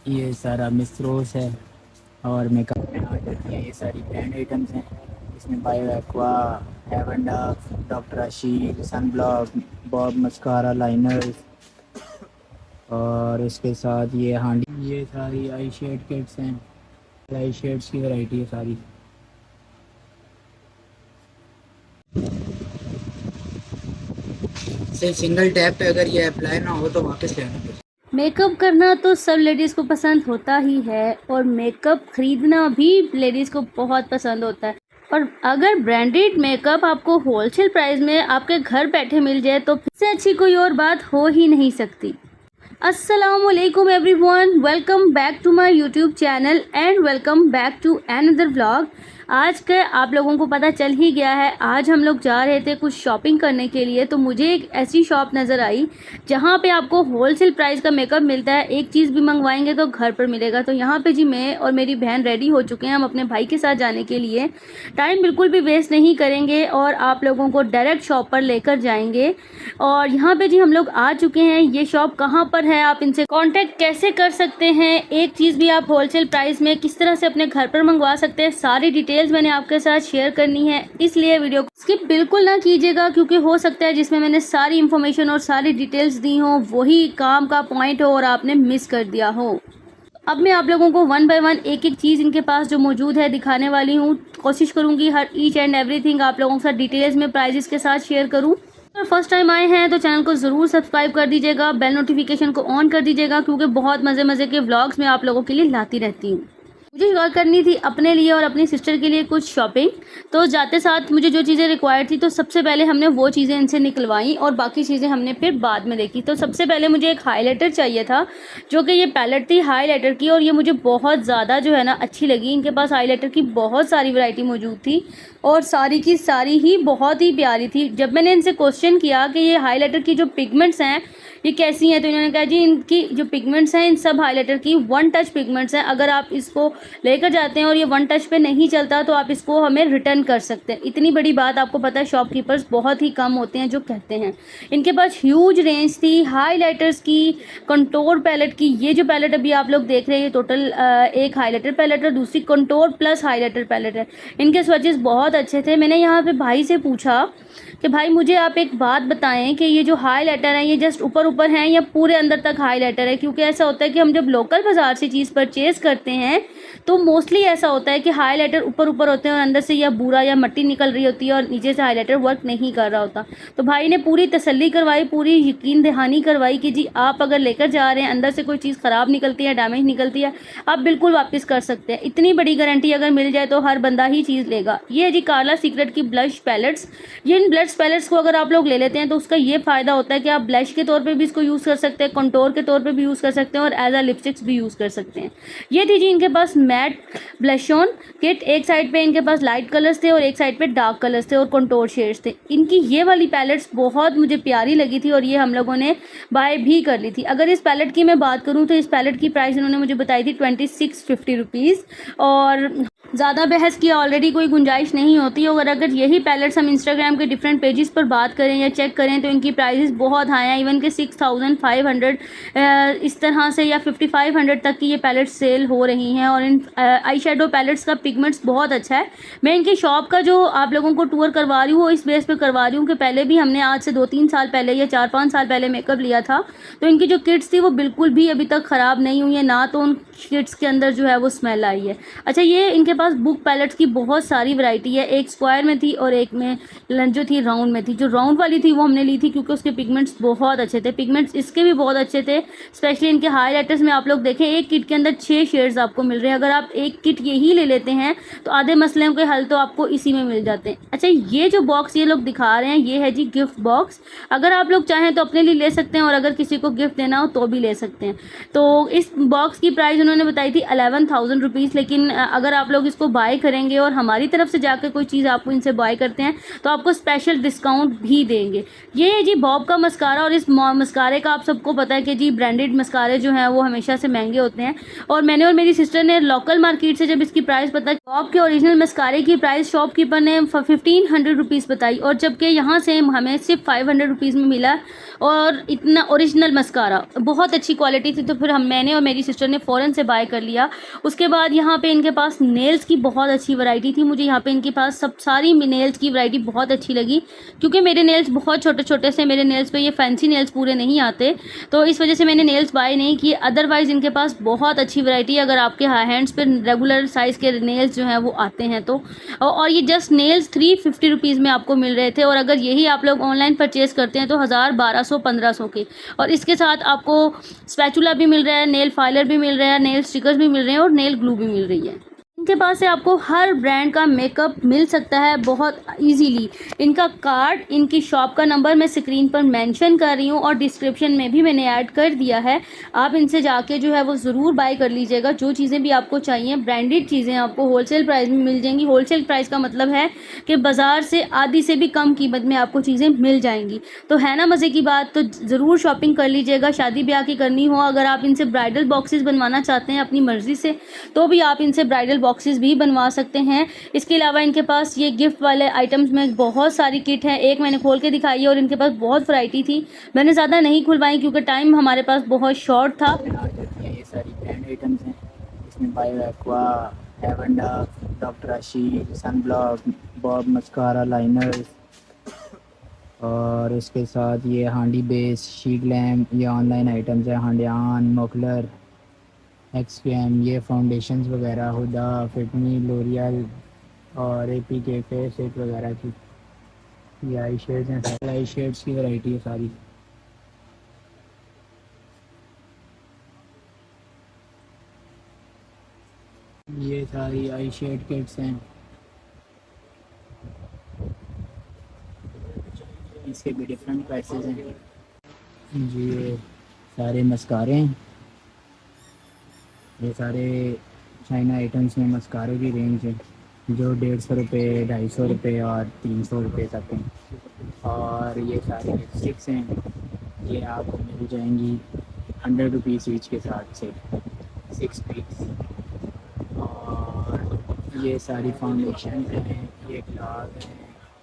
ये सारा मिसरोस है और मेकअप में आ जाती है ये सारी ब्रांड आइटम्स हैं। इसमें bio aqua, heaven dark, doctor अशीर, sun block, Bob mascara liners और इसके साथ ये हांडी। ये सारी आई शेड किट्स हैं, आई शेड्स की वैरायटी है सारी। सिर्फ सिंगल टैप पे अगर ये अप्लाई ना हो तो वापस ले आना। मेकअप करना तो सब लेडीज़ को पसंद होता ही है और मेकअप खरीदना भी लेडीज़ को बहुत पसंद होता है। और अगर ब्रांडेड मेकअप आपको होलसेल प्राइस में आपके घर बैठे मिल जाए तो इससे अच्छी कोई और बात हो ही नहीं सकती। अस्सलामुअलैकुम everyone, welcome back to my YouTube channel and welcome back to another vlog. आज के आप लोगों को पता चल ही गया है, आज हम लोग जा रहे थे कुछ शॉपिंग करने के लिए। तो मुझे एक ऐसी शॉप नज़र आई जहाँ पे आपको होलसेल प्राइस का मेकअप मिलता है, एक चीज़ भी मंगवाएंगे तो घर पर मिलेगा। तो यहाँ पे जी मैं और मेरी बहन रेडी हो चुके हैं हम अपने भाई के साथ जाने के लिए। टाइम बिल्कुल भी वेस्ट नहीं करेंगे और आप लोगों को डायरेक्ट शॉप पर लेकर जाएंगे। और यहाँ पे जी हम लोग आ चुके हैं। ये शॉप कहाँ पर है, आप इनसे कांटेक्ट कैसे कर सकते हैं, एक चीज़ भी आप होलसेल प्राइस में किस तरह से अपने घर पर मंगवा सकते हैं, सारी डिटेल्स मैंने आपके साथ शेयर करनी है। इसलिए वीडियो को स्किप बिल्कुल ना कीजिएगा, क्योंकि हो सकता है जिसमें मैंने सारी इन्फॉर्मेशन और सारी डिटेल्स दी हो वही काम का पॉइंट हो और आपने मिस कर दिया हो। अब मैं आप लोगों को वन बाय वन एक एक चीज़ इनके पास जो मौजूद है दिखाने वाली हूँ। कोशिश करूँगी हर ईच एंड एवरीथिंग आप लोगों के साथ डिटेल्स में प्राइजेस के साथ शेयर करूँ। अगर फर्स्ट टाइम आए हैं तो चैनल को ज़रूर सब्सक्राइब कर दीजिएगा, बेल नोटिफिकेशन को ऑन कर दीजिएगा, क्योंकि बहुत मज़े मज़े के व्लॉग्स मैं आप लोगों के लिए लाती रहती हूँ। मुझे और करनी थी अपने लिए और अपनी सिस्टर के लिए कुछ शॉपिंग। तो जाते साथ मुझे जो चीज़ें रिक्वायर्ड थी तो सबसे पहले हमने वो चीज़ें इनसे निकलवाई और बाकी चीज़ें हमने फिर बाद में देखी। तो सबसे पहले मुझे एक हाइलाइटर चाहिए था, जो कि ये पैलेट थी हाइलाइटर की, और ये मुझे बहुत ज़्यादा जो है ना अच्छी लगी। इनके पास हाइलाइटर की बहुत सारी वैरायटी मौजूद थी और सारी की सारी ही बहुत ही प्यारी थी। जब मैंने इनसे क्वेश्चन किया कि ये हाइलाइटर की जो पिगमेंट्स हैं ये कैसी हैं, तो इन्होंने कहा जी इनकी जो पिगमेंट्स हैं इन सब हाइलाइटर की वन टच पिगमेंट्स हैं। अगर आप इसको लेकर जाते हैं और ये वन टच पे नहीं चलता तो आप इसको हमें रिटर्न कर सकते हैं। इतनी बड़ी बात आपको पता है, शॉपकीपर्स बहुत ही कम होते हैं जो कहते हैं। इनके पास ह्यूज रेंज थी हाइलाइटर्स की, कंटोर पैलेट की। ये जो पैलेट अभी आप लोग देख रहे हैं ये टोटल एक हाइलाइटर पैलेट है, दूसरी कंटोर प्लस हाइलाइटर पैलेट है। इनके स्वचेस बहुत अच्छे थे। मैंने यहाँ पे भाई से पूछा कि भाई मुझे आप एक बात बताएं कि ये जो हाइलाइटर है ये जस्ट ऊपर ऊपर हैं या पूरे अंदर तक हाइलाइटर है, क्योंकि ऐसा होता है कि हम जब लोकल बाज़ार से चीज़ परचेज़ करते हैं तो मोस्टली ऐसा होता है कि हाइलाइटर ऊपर ऊपर होते हैं और अंदर से या बूरा या मट्टी निकल रही होती है और नीचे से हाइलाइटर वर्क नहीं कर रहा होता। तो भाई ने पूरी तसल्ली करवाई, पूरी यकीन दहानी करवाई कि जी आप अगर लेकर जा रहे हैं अंदर से कोई चीज़ ख़राब निकलती है, डैमेज निकलती है, आप बिल्कुल वापस कर सकते हैं। इतनी बड़ी गारंटी अगर मिल जाए तो हर बंदा ही चीज़ लेगा। ये है जी कार्ला सीक्रेट की ब्लश पैलेट्स। ये इन ब्लश पैलेट्स को अगर आप लोग ले लेते हैं तो उसका ये फ़ायदा होता है कि आप ब्लश के तौर पे भी इसको यूज़ कर सकते हैं, कंटोर के तौर पे भी यूज़ कर सकते हैं और एज अ लिपस्टिक्स भी यूज़ कर सकते हैं। ये थी जी इनके पास मैट ब्लश ऑन किट। एक साइड पे इनके पास लाइट कलर्स थे और एक साइड पे डार्क कलर्स थे और कंटोर शेड्स थे। इनकी ये वाली पैलेट्स बहुत मुझे प्यारी लगी थी और ये हम लोगों ने बाय भी कर ली थी। अगर इस पैलेट की मैं बात करूँ तो इस पैलेट की प्राइस इन्होंने मुझे बताई थी 2650 रुपीज़। और ज़्यादा बहस की ऑलरेडी कोई गुंजाइश नहीं होती। और अगर यही पैलेट्स हम इंस्टाग्राम के डिफरेंट पेजेस पर बात करें या चेक करें तो इनकी प्राइसेस बहुत हाई हैं, इवन के 6500 इस तरह से या 5500 तक की ये पैलेट्स सेल हो रही हैं। और इन आई शेडो पैलेट्स का पिगमेंट्स बहुत अच्छा है। मैं इनकी शॉप का जो आप लोगों को टूर करवा रही हूँ वो इस बेस पे करवा रही हूँ कि पहले भी हमने आज से 2-3 साल पहले या 4-5 साल पहले मेकअप लिया था, तो इनकी जो किट्स थी वो बिल्कुल भी अभी तक ख़राब नहीं हुई है, ना तो उन किट्स के अंदर जो है वो स्मेल आई है। अच्छा, ये इनके पास बुक पैलेट्स की बहुत सारी वैरायटी है, एक स्क्वायर में थी और एक में जो थी राउंड में थी। जो राउंड वाली थी वो हमने ली थी क्योंकि उसके पिगमेंट्स बहुत अच्छे थे, पिगमेंट्स इसके भी बहुत अच्छे थे। स्पेशली इनके हाइलाइटर्स में आप लोग देखें एक किट के अंदर 6 शेड्स आपको मिल रहे हैं। अगर आप एक किट यही ले लेते हैं तो आधे मसलों के हल तो आपको इसी में मिल जाते हैं। अच्छा, ये जो बॉक्स ये लोग दिखा रहे हैं ये है जी गिफ्ट बॉक्स। अगर आप लोग चाहें तो अपने लिए ले सकते हैं और अगर किसी को गिफ्ट देना हो तो भी ले सकते हैं। तो इस बॉक्स की प्राइस उन्होंने बताई थी 11,000 रुपीज़, लेकिन अगर आप लोग उसको बाय करेंगे और हमारी तरफ से जाकर कोई चीज़ आपको इनसे बाय करते हैं तो आपको स्पेशल डिस्काउंट भी देंगे। ये है जी बॉब का मस्कारा, और इस मस्कारे का आप सबको पता है कि जी ब्रांडेड मस्कारे जो हैं वो हमेशा से महंगे होते हैं, और मैंने और मेरी सिस्टर ने लोकल मार्केट से जब इसकी प्राइस पता, बॉब के ओरिजिनल मस्कारे की प्राइस शॉपकीपर ने 1500 रुपीज़ बताई, और जबकि यहाँ से हमें सिर्फ 500 रुपीज़ में मिला, और इतना ओरिजिनल मस्कारा बहुत अच्छी क्वालिटी थी। तो फिर मैंने और मेरी सिस्टर ने फ़ौरन से बाय कर लिया। उसके बाद यहाँ पे इनके पास नेल्स की बहुत अच्छी वैरायटी थी। मुझे यहाँ पे इनके पास सारी नेल्स की वैरायटी बहुत अच्छी लगी, क्योंकि मेरे नेल्स बहुत छोटे छोटे से, मेरे नेल्स पे ये फैंसी नेल्स पूरे नहीं आते, तो इस वजह से मैंने नेल्स बाय नहीं किए। अदरवाइज़ इनके पास बहुत अच्छी वैरायटी है अगर आपके हैंड्स पे रेगुलर साइज़ के नेल्स जो हैं वो आते हैं तो। और ये जस्ट नेल्स 350 रुपीज़ में आपको मिल रहे थे, और अगर यही आप लोग ऑनलाइन परचेज़ करते हैं तो 1000, 1200, 1500 के, और इसके साथ आपको स्पैचुला भी मिल रहा है, नेल फाइलर भी मिल रहा है, नेल स्टिकर्स भी मिल रहे हैं, और नेल ग्लू भी मिल रही है। इनके पास से आपको हर ब्रांड का मेकअप मिल सकता है बहुत इजीली। इनका कार्ड, इनकी शॉप का नंबर मैं स्क्रीन पर मेंशन कर रही हूँ, और डिस्क्रिप्शन में भी मैंने ऐड कर दिया है। आप इनसे जाके जो है वो ज़रूर बाय कर लीजिएगा। जो चीज़ें भी आपको चाहिए, ब्रांडेड चीज़ें आपको होलसेल प्राइस में मिल जाएंगी। होलसेल प्राइस का मतलब है कि बाज़ार से आधी से भी कम कीमत में आपको चीज़ें मिल जाएंगी। तो है ना मज़े की बात, तो ज़रूर शॉपिंग कर लीजिएगा। शादी ब्याह की करनी हो, अगर आप इनसे ब्राइडल बॉक्सेस बनवाना चाहते हैं अपनी मर्ज़ी से, तो भी आप इनसे ब्राइडल बॉक्सेस भी बनवा सकते हैं। इसके अलावा इनके पास ये गिफ्ट वाले आइटम्स में बहुत सारी किट हैं। एक मैंने खोल के दिखाई है, और इनके पास बहुत वैरायटी थी, मैंने ज़्यादा नहीं खुलवाई क्योंकि टाइम हमारे पास बहुत शॉर्ट था। आ जाती हैं ये सारी ब्रांड आइटम्स हैं। इसमें bio aqua, heaven dark, doctor Ashish, sun block, Bob mascara liners, और इसके साथ ये हांडी बेस, शी ग्लैम, ये ऑनलाइन आइटम्स हैं। हांडियान, मोकलर, एक्सपीएम, ये फाउंडेशंस वगैरह, हुदा, फिटमी, लोरियल और एपी के फेस सेट वगैरह की ये आई शेड्स हैं। सारी आई शेड्स की वैरायटी है सारी। ये सारी आई शेड किट्स हैं। इसके भी डिफरेंट प्राइसेस हैं जी। ये सारे मस्कारे हैं, ये सारे चाइना आइटम्स में मस्कारों की रेंज है जो 150 रुपये, 250 रुपये और 300 रुपये तक हैं। और ये सारी लिपस्टिक्स हैं, ये आपको मिल जाएंगी 100 रुपीज़ ईच के साथ से 6 पीस। और ये सारी फाउंडेशन हैं, ये ग्लास हैं,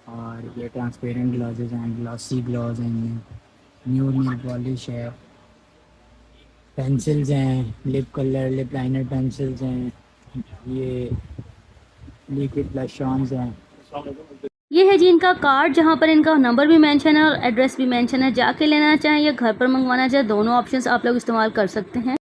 और ये ट्रांसपेरेंट ग्लासेस हैं, ग्लासी ग्लास हैं, ये न्यू नेल पॉलिश है, पेंसिल्स हैं, lip colour, lip liner pencils हैं, ये लिक्विड ब्लश ऑन्स हैं। ये है जी इनका कार्ड, जहाँ पर इनका नंबर भी मेंशन है और एड्रेस भी मेंशन है। जाके लेना चाहें या घर पर मंगवाना चाहें, दोनों ऑप्शंस आप लोग इस्तेमाल कर सकते हैं।